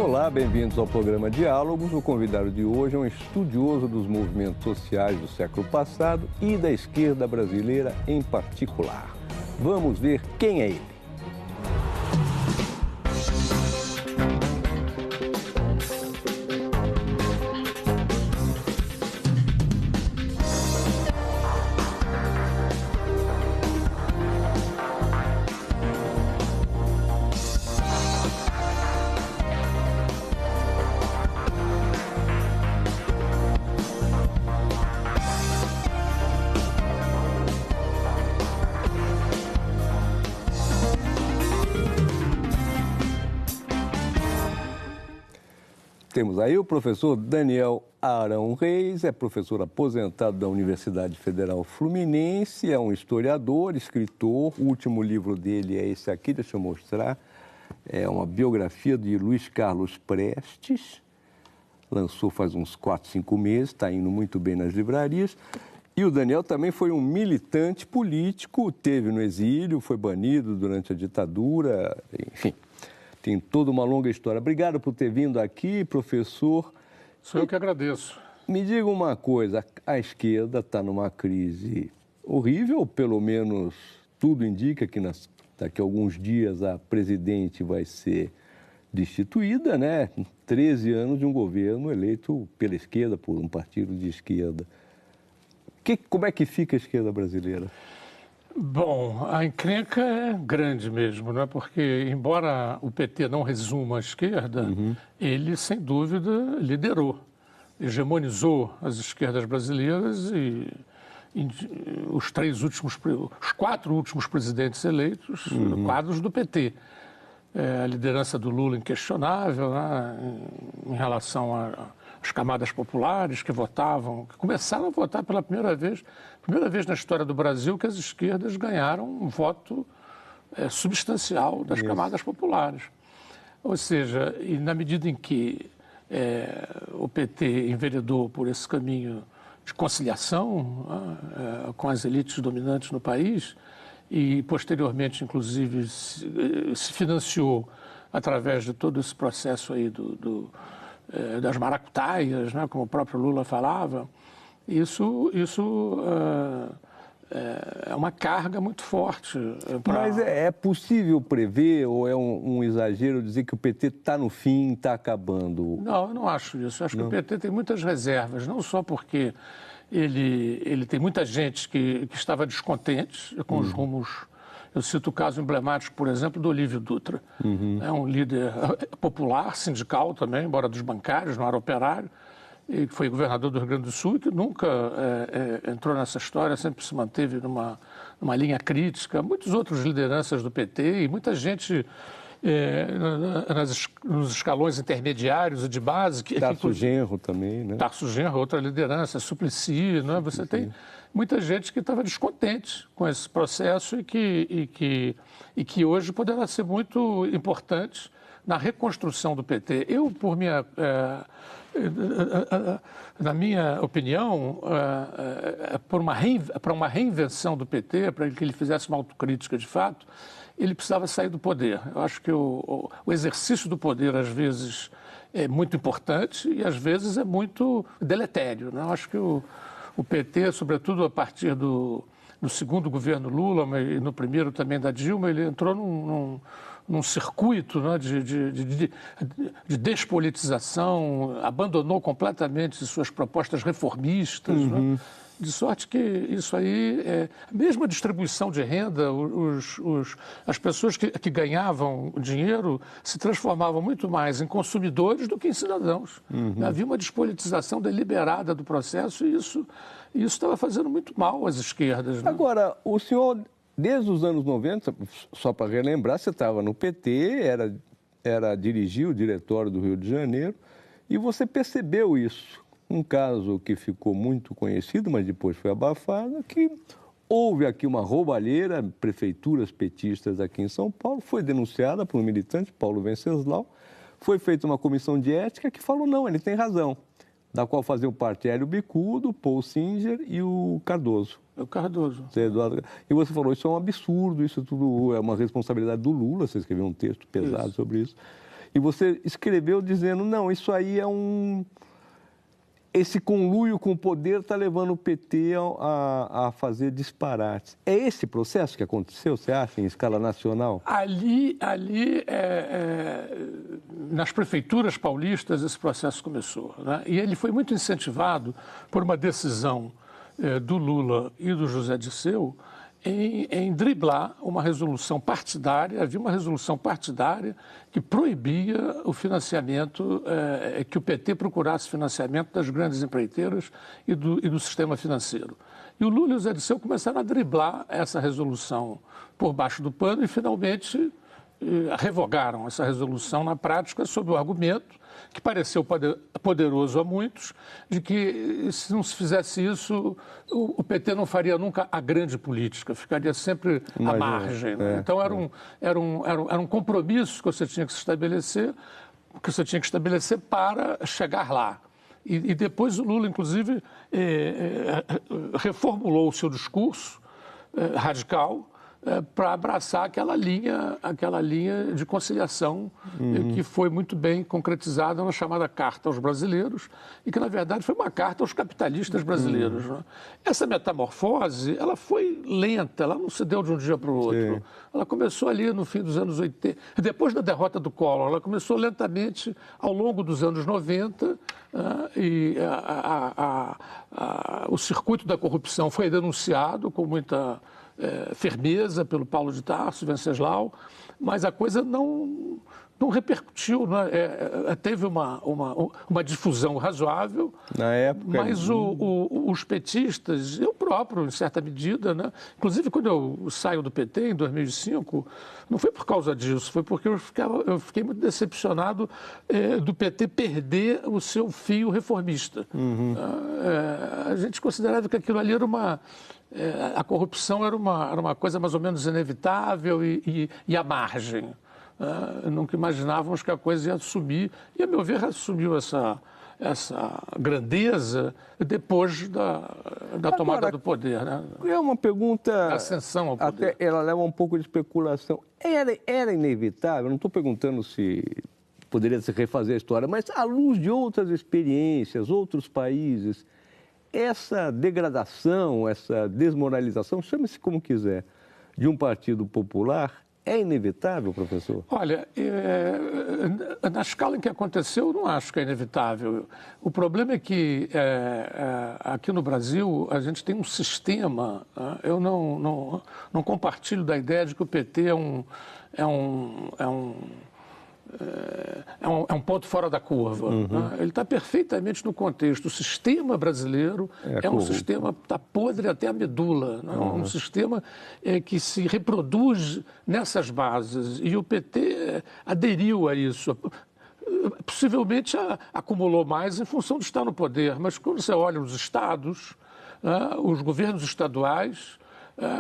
Olá, bem-vindos ao programa Diálogos. O convidado de hoje é um estudioso dos movimentos sociais do século passado e da esquerda brasileira em particular. Vamos ver quem é ele. Temos aí o professor Daniel Arão Reis, é professor aposentado da Universidade Federal Fluminense, é um historiador, escritor. O último livro dele é esse aqui, deixa eu mostrar. É uma biografia de Luiz Carlos Prestes. Lançou faz uns 4, 5 meses, está indo muito bem nas livrarias. E o Daniel também foi um militante político, teve no exílio, foi banido durante a ditadura, enfim. Tem toda uma longa história. Obrigado por ter vindo aqui, professor. Sou eu que agradeço. Me diga uma coisa, a esquerda está numa crise horrível, pelo menos tudo indica que daqui a alguns dias a presidente vai ser destituída, né? 13 anos de um governo eleito pela esquerda, por um partido de esquerda. Como é que fica a esquerda brasileira? Bom, a encrenca é grande mesmo, né? Porque, embora o PT não resuma a esquerda, ele, sem dúvida, liderou, hegemonizou as esquerdas brasileiras e os 4 últimos presidentes eleitos, quadros do PT. A liderança do Lula inquestionável, né? Em relação às camadas populares que votavam, que começaram a votar pela primeira vez na história do Brasil que as esquerdas ganharam um voto substancial das camadas populares. Ou seja, e na medida em que o PT enveredou por esse caminho de conciliação com as elites dominantes no país e, posteriormente, inclusive, se financiou através de todo esse processo aí das maracutaias, né, como o próprio Lula falava, isso é uma carga muito forte. Mas é possível prever, ou é um exagero dizer que o PT está no fim, está acabando? Não, eu não acho isso. Eu acho que o PT tem muitas reservas, não só porque ele tem muita gente que estava descontente com os rumos. Eu cito o caso emblemático, por exemplo, do Olívio Dutra. É um líder popular, sindical também, embora dos bancários, não era operário, e que foi governador do Rio Grande do Sul e que nunca entrou nessa história, sempre se manteve numa linha crítica. Muitas outras lideranças do PT e muita gente nos escalões intermediários e de base. Tarso Genro também, né? Tarso Genro, outra liderança, Suplicy, né? Você tem muita gente que estava descontente com esse processo e que hoje poderá ser muito importante na reconstrução do PT. Eu, na minha opinião, para uma reinvenção do PT, para que ele fizesse uma autocrítica de fato, ele precisava sair do poder. Eu acho que o exercício do poder, às vezes, é muito importante e, às vezes, é muito deletério, né? Eu acho que o PT, sobretudo a partir do segundo governo Lula, mas no primeiro também da Dilma, ele entrou num circuito, né, de despolitização, abandonou completamente suas propostas reformistas, né? De sorte que isso aí, mesmo a distribuição de renda, as pessoas que ganhavam dinheiro se transformavam muito mais em consumidores do que em cidadãos. Havia uma despolitização deliberada do processo e isso estava fazendo muito mal às esquerdas, né? Agora, o senhor, desde os anos 90, só para relembrar, você estava no PT, dirigiu o diretório do Rio de Janeiro, e você percebeu isso. Um caso que ficou muito conhecido, mas depois foi abafado, que houve aqui uma roubalheira, prefeituras petistas aqui em São Paulo, foi denunciada por um militante, Paulo Venceslau, foi feita uma comissão de ética que falou, não, ele tem razão, da qual faziam parte Hélio Bicudo, Paul Singer e o Cardoso. O Cardoso. E você falou, isso é um absurdo, isso tudo é uma responsabilidade do Lula, você escreveu um texto pesado sobre isso. E você escreveu dizendo, não, isso aí é esse conluio com o poder está levando o PT a fazer disparates. É esse processo que aconteceu, você acha, em escala nacional? Ali nas prefeituras paulistas, esse processo começou, né? E ele foi muito incentivado por uma decisão do Lula e do José Dirceu em driblar uma resolução partidária. Havia uma resolução partidária que proibia o financiamento, que o PT procurasse financiamento das grandes empreiteiras e do sistema financeiro. E o Lula e o José Dirceu começaram a driblar essa resolução por baixo do pano e, finalmente, revogaram essa resolução na prática sob o argumento que pareceu poderoso a muitos, de que se não se fizesse isso, o PT não faria nunca a grande política, ficaria sempre à margem. Né? Então era um compromisso que você tinha que estabelecer para chegar lá. E depois o Lula, inclusive, reformulou o seu discurso radical para abraçar aquela linha de conciliação que foi muito bem concretizada na chamada Carta aos Brasileiros e que, na verdade, foi uma carta aos capitalistas brasileiros. Né? Essa metamorfose, ela foi lenta, ela não se deu de um dia para o outro. Sim. Ela começou ali no fim dos anos 80, depois da derrota do Collor, ela começou lentamente ao longo dos anos 90 e o circuito da corrupção foi denunciado com muita firmeza pelo Paulo de Tarso, Venceslau, mas a coisa não repercutiu, né? Teve uma difusão razoável, na época, mas os petistas, eu próprio, em certa medida, né? Inclusive quando eu saio do PT em 2005, não foi por causa disso, foi porque eu fiquei muito decepcionado do PT perder o seu fio reformista. A gente considerava que aquilo ali era a corrupção era uma coisa mais ou menos inevitável e à margem. Nunca imaginávamos que a coisa ia assumir, e a meu ver assumiu essa grandeza depois da tomada do poder. Né? É uma pergunta, a ascensão ao poder. Até ela leva um pouco de especulação. Era inevitável, não estou perguntando se poderia se refazer a história, mas à luz de outras experiências, outros países, essa degradação, essa desmoralização, chame-se como quiser, de um partido popular, é inevitável, professor? Olha, na escala em que aconteceu, eu não acho que é inevitável. O problema é que aqui no Brasil a gente tem um sistema, eu não compartilho da ideia de que o PT é um ponto fora da curva. Né? Ele está perfeitamente no contexto. O sistema brasileiro é um sistema que está podre até a medula. Né? Um sistema que se reproduz nessas bases. E o PT aderiu a isso. Possivelmente acumulou mais em função de estar no poder. Mas quando você olha os estados, os governos estaduais,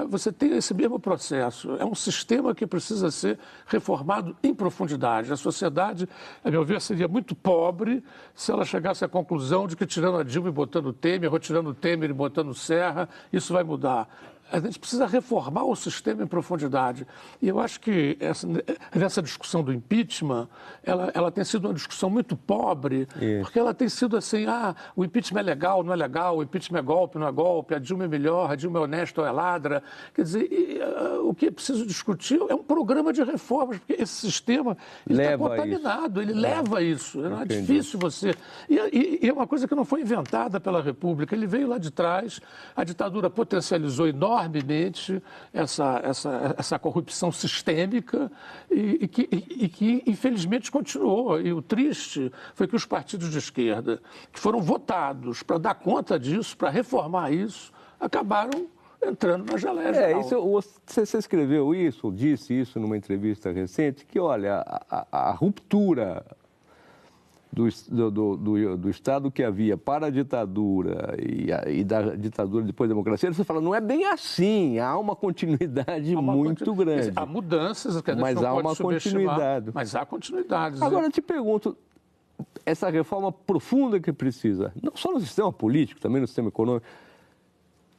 você tem esse mesmo processo. É um sistema que precisa ser reformado em profundidade. A sociedade, a meu ver, seria muito pobre se ela chegasse à conclusão de que tirando a Dilma e botando o Temer, ou tirando o Temer e botando o Serra, isso vai mudar. A gente precisa reformar o sistema em profundidade. E eu acho que essa discussão do impeachment, ela tem sido uma discussão muito pobre, porque ela tem sido assim, o impeachment é legal, não é legal, o impeachment é golpe, não é golpe, a Dilma é melhor, a Dilma é honesta ou é ladra. Quer dizer, o que é preciso discutir é um programa de reformas, porque esse sistema está contaminado, ele leva a isso. Não é difícil você... E é uma coisa que não foi inventada pela República, ele veio lá de trás, a ditadura potencializou enormemente essa corrupção sistêmica e que, infelizmente, continuou. E o triste foi que os partidos de esquerda, que foram votados para dar conta disso, para reformar isso, acabaram entrando na geleia geral. Você escreveu isso, disse isso numa entrevista recente, que, olha, a ruptura do Estado que havia para a ditadura e da ditadura depois da democracia, você fala, não é bem assim, há uma continuidade muito grande. Há mudanças que a gente mas não há pode uma continuidade. Mas há continuidades. Agora, eu te pergunto, essa reforma profunda que precisa, não só no sistema político, também no sistema econômico,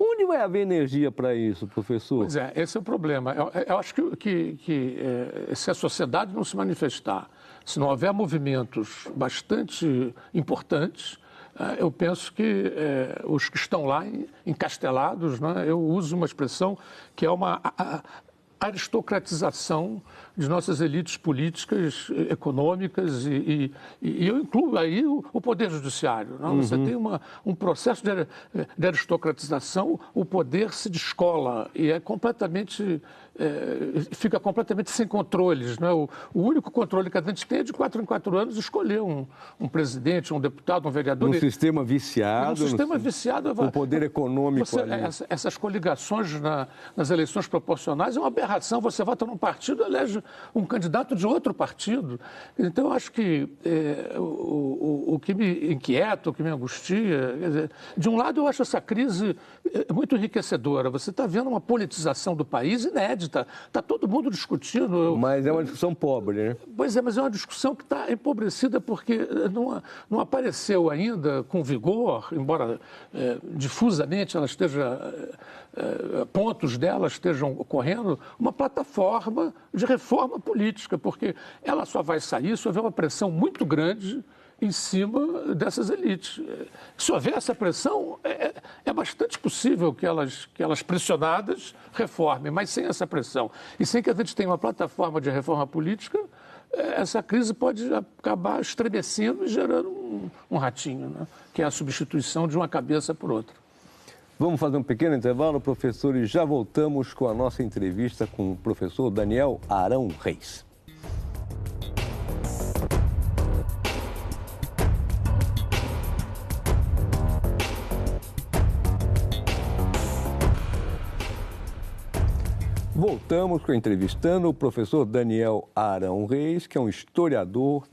Onde vai haver energia para isso, professor? Pois é, esse é o problema. Eu acho que se a sociedade não se manifestar, se não houver movimentos bastante importantes, eu penso que os que estão lá encastelados, né, eu uso uma expressão que é uma aristocratização de nossas elites políticas, econômicas e eu incluo aí o Poder Judiciário. Não? Você tem um processo de aristocratização, o poder se descola e fica completamente sem controles. Não é? O único controle que a gente tem é de 4 em 4 anos escolher um presidente, um deputado, um vereador. Um sistema viciado. Um sistema viciado. O poder econômico essas coligações nas eleições proporcionais é uma aberração. Você vota num partido e elege um candidato de outro partido. Então, eu acho que o que me inquieta, o que me angustia, quer dizer, de um lado, eu acho essa crise muito enriquecedora. Você está vendo uma politização do país inédita. Está todo mundo discutindo. Mas é uma discussão pobre, né? Pois é, mas é uma discussão que está empobrecida porque não apareceu ainda com vigor, embora difusamente ela esteja... pontos dela estejam ocorrendo, uma plataforma de reforma política, porque ela só vai sair se houver uma pressão muito grande em cima dessas elites. Se houver essa pressão, é bastante possível que elas pressionadas reformem, mas sem essa pressão e sem que a gente tenha uma plataforma de reforma política, essa crise pode acabar estremecendo e gerando um ratinho, né? Que é a substituição de uma cabeça por outra. Vamos fazer um pequeno intervalo, professor, e já voltamos com a nossa entrevista com o professor Daniel Arão Reis. Voltamos entrevistando o professor Daniel Arão Reis, que é um historiador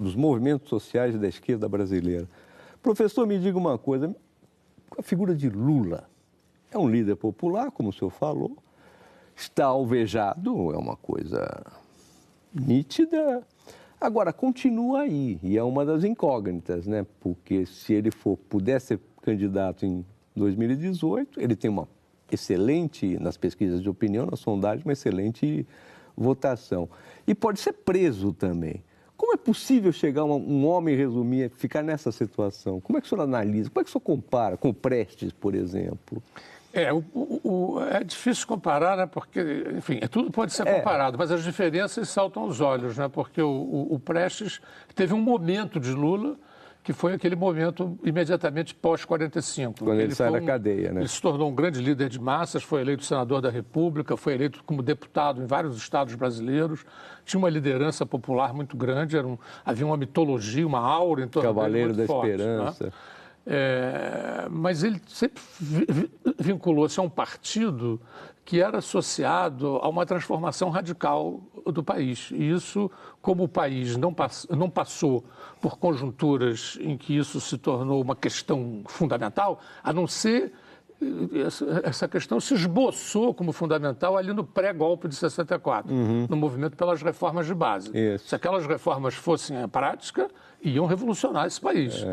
dos movimentos sociais da esquerda brasileira. Professor, me diga uma coisa, a figura de Lula é um líder popular, como o senhor falou, está alvejado, é uma coisa nítida, agora continua aí, e é uma das incógnitas, né? Porque se ele puder ser candidato em 2018, ele tem uma excelente, nas pesquisas de opinião, na sondagem, uma excelente votação. E pode ser preso também. Como é possível chegar um homem, resumir, ficar nessa situação? Como é que o senhor analisa? Como é que o senhor compara com o Prestes, por exemplo? É difícil comparar, né? Porque, enfim, tudo pode ser comparado, mas as diferenças saltam aos olhos, né? Porque o Prestes teve um momento de Lula que foi aquele momento imediatamente pós-45. Quando ele sai da cadeia, né? Ele se tornou um grande líder de massas, foi eleito senador da República, foi eleito como deputado em vários estados brasileiros, tinha uma liderança popular muito grande, havia uma mitologia, uma aura em torno dele muito forte. Cavaleiro da Esperança. Né? Mas ele sempre vinculou-se a um partido que era associado a uma transformação radical do país. E isso, como o país não passou por conjunturas em que isso se tornou uma questão fundamental, a não ser essa questão se esboçou como fundamental ali no pré-golpe de 64, no movimento pelas reformas de base. Isso. Se aquelas reformas fossem à prática, iam revolucionar esse país.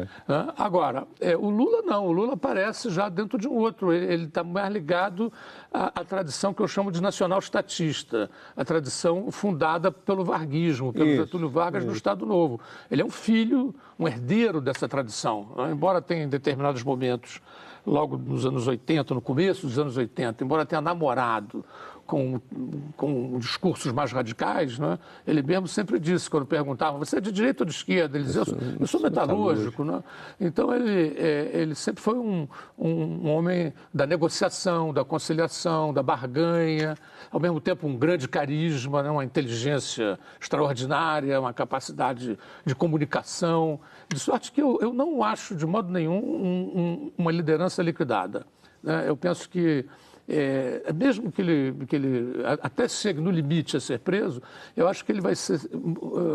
Agora, o Lula não, o Lula aparece já dentro de um outro, ele está mais ligado à tradição que eu chamo de nacional-estatista, a tradição fundada pelo varguismo, pelo Getúlio Vargas no Estado Novo. Ele é um filho, um herdeiro dessa tradição, embora tenha em determinados momentos, logo nos anos 80, no começo dos anos 80, embora tenha namorado com discursos mais radicais, né? Ele mesmo sempre disse, quando perguntavam, você é de direita ou de esquerda? Ele dizia, eu sou metalúrgico. Né? Então, ele sempre foi um homem da negociação, da conciliação, da barganha, ao mesmo tempo um grande carisma, né? Uma inteligência extraordinária, uma capacidade de comunicação, de sorte que eu não acho, de modo nenhum, uma liderança liquidada. Né? Eu penso que mesmo que ele até chegue no limite a ser preso, eu acho que ele vai ser,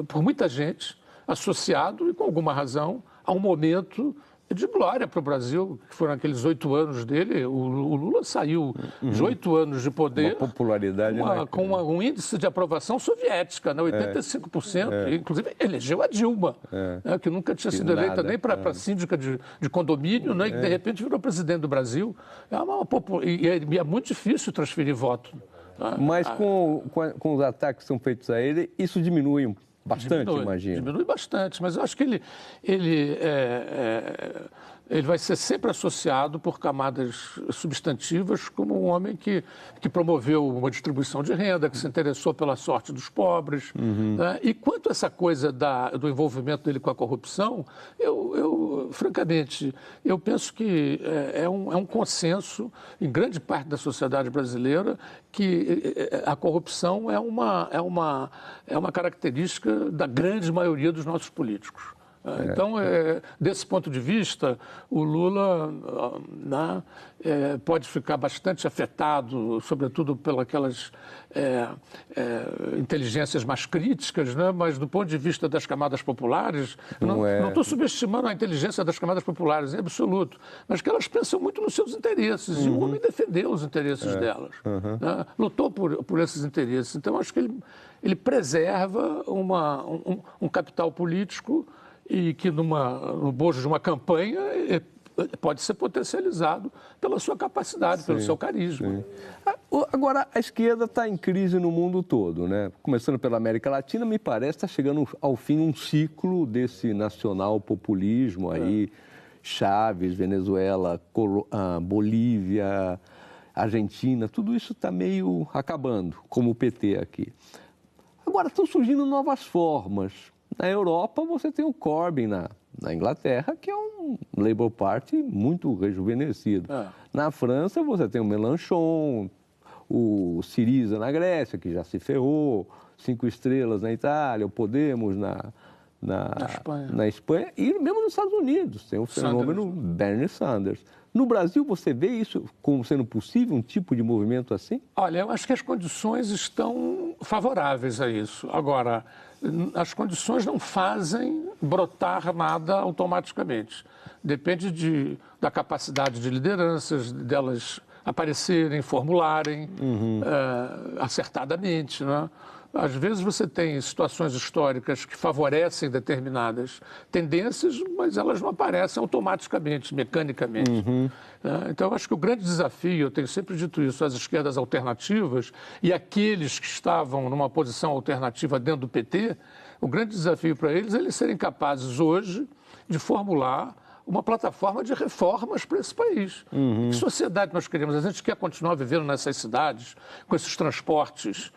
por muita gente, associado, e com alguma razão, a um momento de glória para o Brasil, que foram aqueles 8 anos dele. O Lula saiu de 8 anos de poder, uma popularidade com um índice de aprovação soviética, né, 85%. Inclusive, elegeu a Dilma, né, que nunca tinha sido eleita nem para síndica de condomínio, né, e que de repente virou presidente do Brasil. E é muito difícil transferir voto. Mas com os ataques que são feitos a ele, isso diminui bastante, imagino. Diminui bastante, mas eu acho que ele vai ser sempre associado por camadas substantivas como um homem que promoveu uma distribuição de renda, que se interessou pela sorte dos pobres. Né? E quanto a essa coisa do envolvimento dele com a corrupção, francamente, eu penso que é um consenso em grande parte da sociedade brasileira que a corrupção é uma característica da grande maioria dos nossos políticos. Então, desse ponto de vista, o Lula pode ficar bastante afetado, sobretudo pelas inteligências mais críticas, né? Mas do ponto de vista das camadas populares, não estou subestimando a inteligência das camadas populares, em absoluto, mas que elas pensam muito nos seus interesses, e o homem defendeu os interesses delas, né? Lutou por esses interesses. Então, acho que ele preserva um capital político e que no bojo de uma campanha pode ser potencializado pela sua capacidade, pelo seu carisma. Agora, a esquerda está em crise no mundo todo, né? Começando pela América Latina, me parece que está chegando ao fim um ciclo desse nacional populismo aí, Chávez, Venezuela, Bolívia, Argentina, tudo isso está meio acabando, como o PT aqui. Agora, estão surgindo novas formas. Na Europa, você tem o Corbyn na Inglaterra, que é um Labour Party muito rejuvenescido. Na França, você tem o Mélenchon, o Syriza na Grécia, que já se ferrou, 5 estrelas na Itália, o Podemos na Espanha, e mesmo nos Estados Unidos, tem o fenômeno Bernie Sanders. No Brasil, você vê isso como sendo possível, um tipo de movimento assim? Olha, eu acho que as condições estão favoráveis a isso. Agora, as condições não fazem brotar nada automaticamente. Depende da capacidade de lideranças, delas aparecerem, formularem acertadamente, né? Às vezes você tem situações históricas que favorecem determinadas tendências, mas elas não aparecem automaticamente, mecanicamente. Então, eu acho que o grande desafio, eu tenho sempre dito isso, às esquerdas alternativas e aqueles que estavam numa posição alternativa dentro do PT, o grande desafio para eles serem capazes hoje de formular uma plataforma de reformas para esse país. Que sociedade nós queremos? A gente quer continuar vivendo nessas cidades, com esses transportes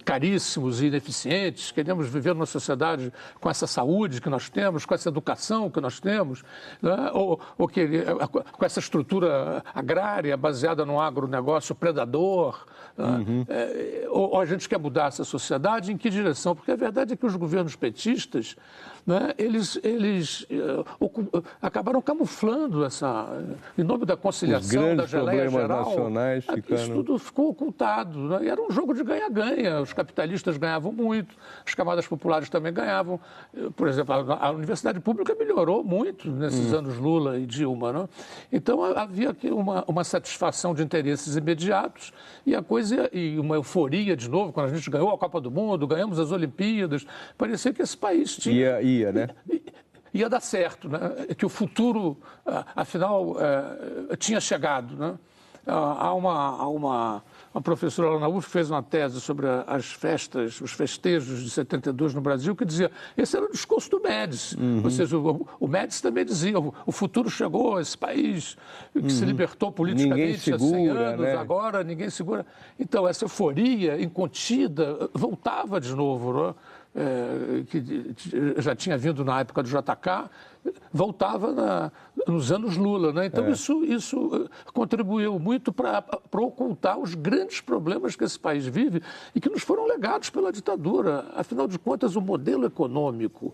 caríssimos e ineficientes? Queremos viver numa sociedade com essa saúde que nós temos, com essa educação que nós temos, né? ou com essa estrutura agrária baseada no agronegócio predador? Ou a gente quer mudar essa sociedade? Em que direção? Porque a verdade é que os governos petistas, né, eles acabaram camuflando em nome da conciliação, da geleia geral, isso tudo ficou ocultado, né? E era um jogo de ganha-ganha. Os capitalistas ganhavam muito, as camadas populares também ganhavam. Por exemplo, a universidade pública melhorou muito nesses anos Lula e Dilma, né? Então havia aqui uma satisfação de interesses imediatos e uma euforia de novo, quando a gente ganhou a Copa do Mundo, ganhamos as Olimpíadas, parecia que esse país tinha... Ia dar certo, né? Que o futuro, afinal, tinha chegado, né? Há uma professora lá na UF fez uma tese sobre as festas, os festejos de 72 no Brasil, que dizia, esse era o discurso do Médici. Ou seja, o Médici também dizia, o futuro chegou a esse país que se libertou politicamente há 100 anos, né? Agora ninguém segura. Então, essa euforia incontida voltava de novo, né? Que já tinha vindo na época do JK, voltava nos anos Lula, né? Então isso contribuiu muito para ocultar os grandes problemas que esse país vive e que nos foram legados pela ditadura. Afinal de contas, o modelo econômico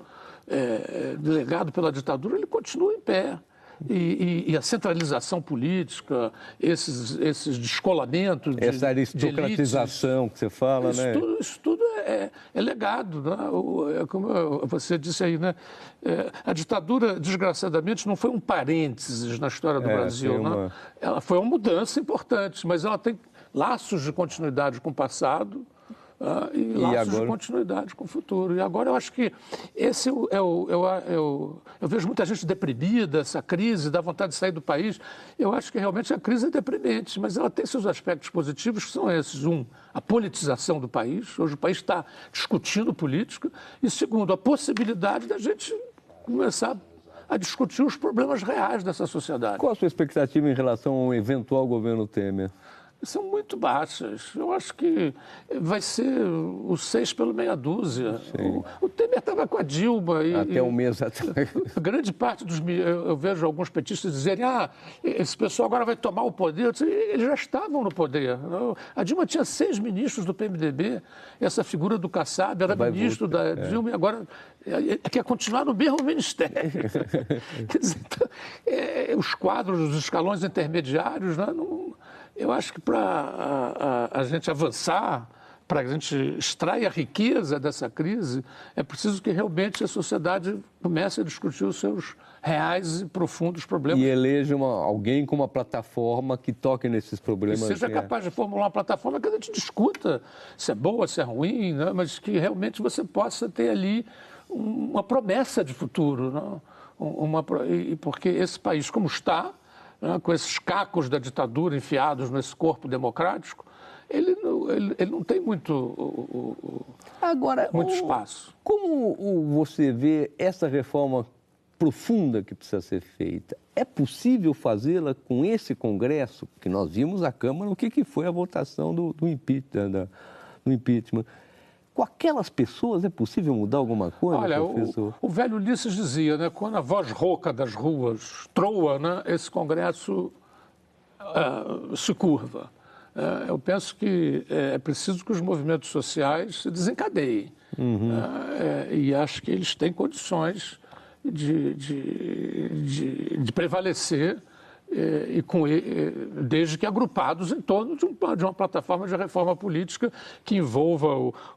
legado pela ditadura, ele continua em pé. e a centralização política, esses descolamentos essa aristocratização que você fala, né? Isso tudo é legado, né? Como você disse aí, né? A ditadura, desgraçadamente, não foi um parênteses na história do Brasil, né? Ela foi uma mudança importante, mas ela tem laços de continuidade com o passado, e laços de continuidade com o futuro. E agora eu acho que esse eu vejo muita gente deprimida, essa crise, dá vontade de sair do país. Eu acho que realmente a crise é deprimente, mas ela tem seus aspectos positivos, que são esses. Um, a politização do país. Hoje o país está discutindo política. E segundo, a possibilidade da gente começar a discutir os problemas reais dessa sociedade. Qual a sua expectativa em relação ao eventual governo Temer? São muito baixas. Eu acho que vai ser o 6 pelo meia dúzia. O Temer estava com a Dilma. Até um mês atrás. Grande parte dos... Eu vejo alguns petistas dizerem esse pessoal agora vai tomar o poder. Eles já estavam no poder. A Dilma tinha 6 ministros do PMDB. Essa figura do Kassab era ministro da Dilma e agora quer continuar no mesmo ministério. Quer dizer, então, os quadros, os escalões intermediários, né, não... Eu acho que para a gente avançar, para a gente extrair a riqueza dessa crise, é preciso que realmente a sociedade comece a discutir os seus reais e profundos problemas. E eleja alguém com uma plataforma que toque nesses problemas. Que seja capaz de formular uma plataforma que a gente discuta se é boa, se é ruim, né? Mas que realmente você possa ter ali uma promessa de futuro. Né? Porque esse país, como está, com esses cacos da ditadura enfiados nesse corpo democrático, ele não tem muito espaço. Como você vê essa reforma profunda que precisa ser feita? É possível fazê-la com esse Congresso? Que nós vimos a Câmara, o que foi a votação do impeachment. Com aquelas pessoas é possível mudar alguma coisa, professor? O velho Ulisses dizia, né, quando a voz rouca das ruas troa, né, esse Congresso se curva. Eu penso que é preciso que os movimentos sociais se desencadeiem. E acho que eles têm condições de prevalecer desde que agrupados em torno de uma plataforma de reforma política que envolva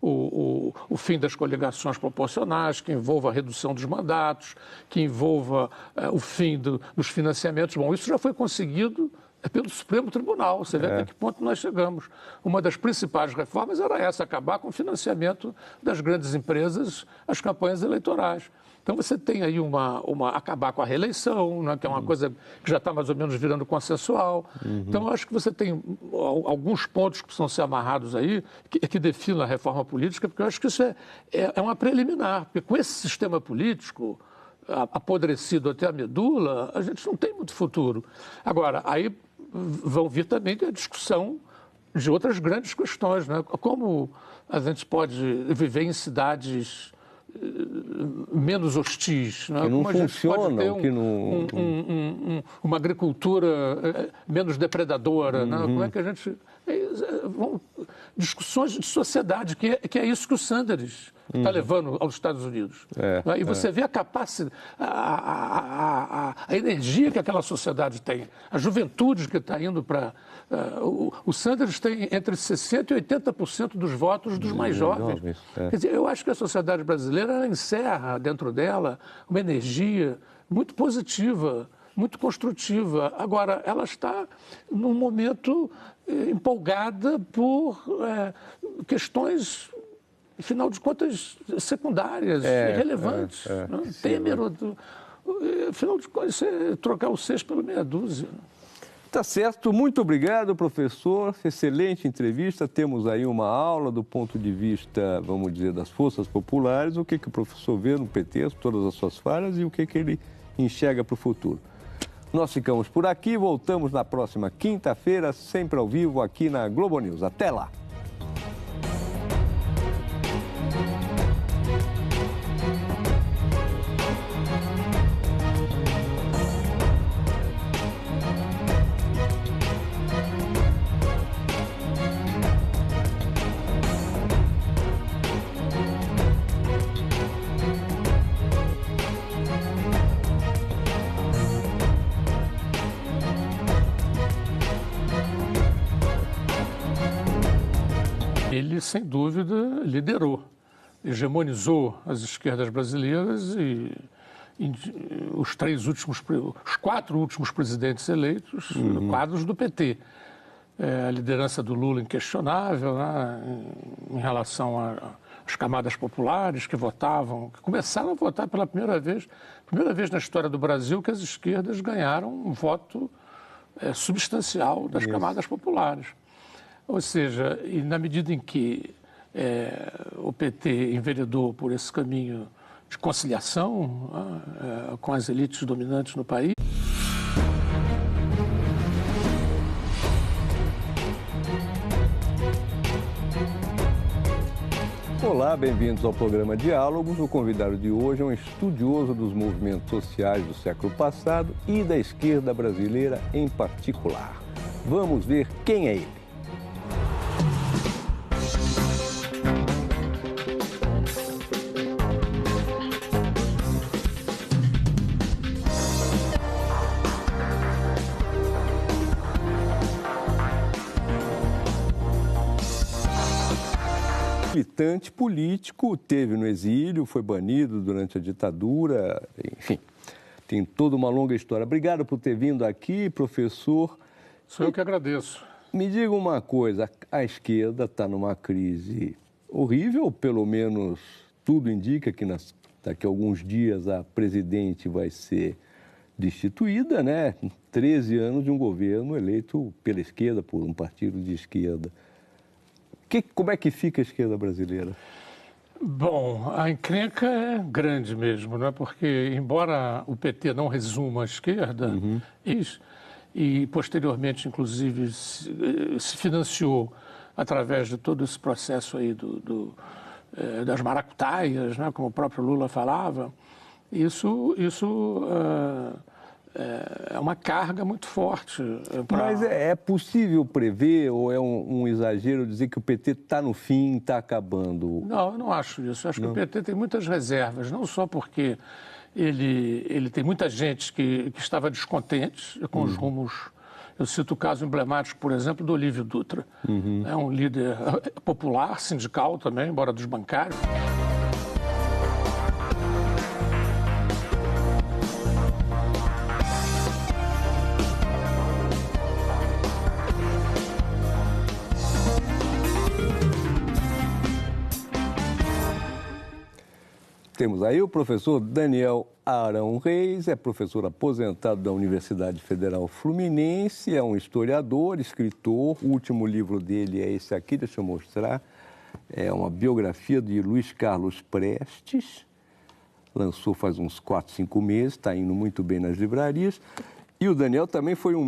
o fim das coligações proporcionais, que envolva a redução dos mandatos, que envolva o fim dos financiamentos. Bom, isso já foi conseguido pelo Supremo Tribunal. Você vê até que ponto nós chegamos. Uma das principais reformas era essa, acabar com o financiamento das grandes empresas às campanhas eleitorais. Então, você tem aí acabar com a reeleição, né, que é uma coisa que já está mais ou menos virando consensual. Então, eu acho que você tem alguns pontos que precisam ser amarrados aí, que definam a reforma política, porque eu acho que isso é uma preliminar. Porque com esse sistema político apodrecido até a medula, a gente não tem muito futuro. Agora, aí vão vir também a discussão de outras grandes questões, né? Como a gente pode viver em cidades menos hostis, né? Que não como a gente funcionam, pode ter uma agricultura menos depredadora, né? Como é que a gente... discussões de sociedade, que é isso que o Sanders está levando aos Estados Unidos. E você vê a capacidade, a energia que aquela sociedade tem, a juventude que está indo para... O Sanders tem entre 60% e 80% dos votos dos mais jovens. Quer dizer, eu acho que a sociedade brasileira ela encerra dentro dela uma energia muito positiva, muito construtiva. Agora, ela está num momento empolgada por questões, afinal de contas, secundárias, irrelevantes. Temer, afinal de contas, trocar o 6 pelo meia dúzia. Tá certo, muito obrigado, professor. Excelente entrevista. Temos aí uma aula do ponto de vista, vamos dizer, das forças populares, o que o professor vê no PT, todas as suas falhas e o que ele enxerga para o futuro. Nós ficamos por aqui, voltamos na próxima quinta-feira, sempre ao vivo aqui na Globo News. Até lá! ele, sem dúvida, liderou, hegemonizou as esquerdas brasileiras e os quatro últimos presidentes eleitos, quadros do PT. A liderança do Lula inquestionável, né, em relação às camadas populares que votavam, que começaram a votar pela primeira vez na história do Brasil que as esquerdas ganharam um voto substancial das camadas populares. Ou seja, e na medida em que o PT enveredou por esse caminho de conciliação com as elites dominantes no país. Olá, bem-vindos ao programa Diálogos. O convidado de hoje é um estudioso dos movimentos sociais do século passado e da esquerda brasileira em particular. Vamos ver quem é ele. Militante político, teve no exílio, foi banido durante a ditadura, enfim, tem toda uma longa história. Obrigado por ter vindo aqui, professor. Sou eu que agradeço. Me diga uma coisa, a esquerda está numa crise horrível, pelo menos tudo indica que daqui a alguns dias a presidente vai ser destituída, né? 13 anos de um governo eleito pela esquerda, por um partido de esquerda. Como é que fica a esquerda brasileira? Bom, a encrenca é grande mesmo, né? Porque, embora o PT não resuma a esquerda, e posteriormente, inclusive, se financiou através de todo esse processo aí das maracutaias, né? Como o próprio Lula falava, isso é uma carga muito forte. Mas é possível prever ou é um exagero dizer que o PT está no fim, está acabando? Não, eu não acho isso. Eu acho que o PT tem muitas reservas, não só porque ele tem muita gente que estava descontente com os rumos. Eu cito o caso emblemático, por exemplo, do Olívio Dutra. É um líder popular, sindical também, embora dos bancários. Temos aí o professor Daniel Arão Reis, é professor aposentado da Universidade Federal Fluminense, é um historiador, escritor. O último livro dele é esse aqui, deixa eu mostrar. É uma biografia de Luiz Carlos Prestes. Lançou faz uns 4, 5 meses, está indo muito bem nas livrarias. E o Daniel também foi um